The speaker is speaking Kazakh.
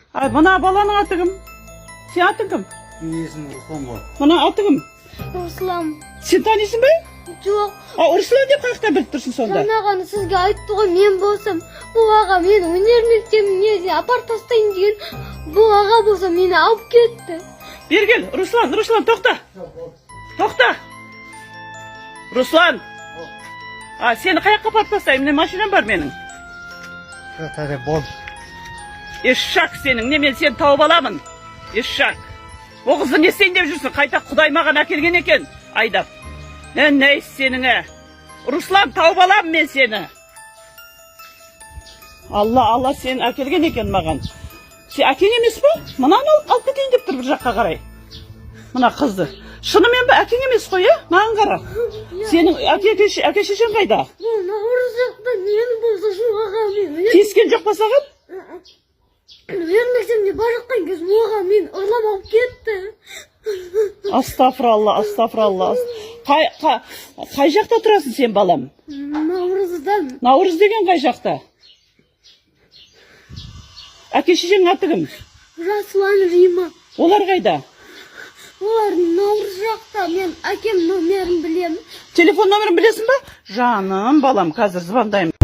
Ай, мына баланың аты кім? Сен атың кім? Менің есімім Руслан ғой. Мына аты кім? Руслан. Сен танисың ба? Жоқ. Руслан деп қаяқтан біліп тұрсың сонда? Жаңағаны сізге айтты ғой, мен болсам, бұл аға мені өнер мектебіне апарып тастайын деген, бұл аға болса мені алып кетті. Бергел, Руслан, тоқта. Тоқта. Руслан. Сені қаяққа апарып тастайын? Міне машинам бар менің. Бол. Ешшақ сенің, не мен сені тауып аламын. Ешшақ. О қызды не істейін деп жүрсің? Қайта Құдай маған әкелген екен, айдап. Нәйс сеніңе. Руслан, тауып аламын мен сені. Алла сені әкелген екен маған. Сен әкең емес пе? Мынаны алып кетейін деп тұр бір жаққа қарай. Мына қызды. Шынымен бе әкең емес қой, маған қара. Сенің әке-шешең қайда? Наурыз жақта нені болса сол аға мені. Тиіскен жоқ па саған? Өнер мектебіне бара жатқан кез бұл аға мені ұрлап алып кетті. Астафыралла. Қай жақта тұрасың сен, балам? Наурыздан. Наурыз деген қай жақта? Әке-шешең аты кім? Жасұлан, Рима. Олар қайда? Олар Наурыз жақта, мен әкем номерін білемін. Телефон номерін білесің ба? Жаным, балам, қазір звондаймын.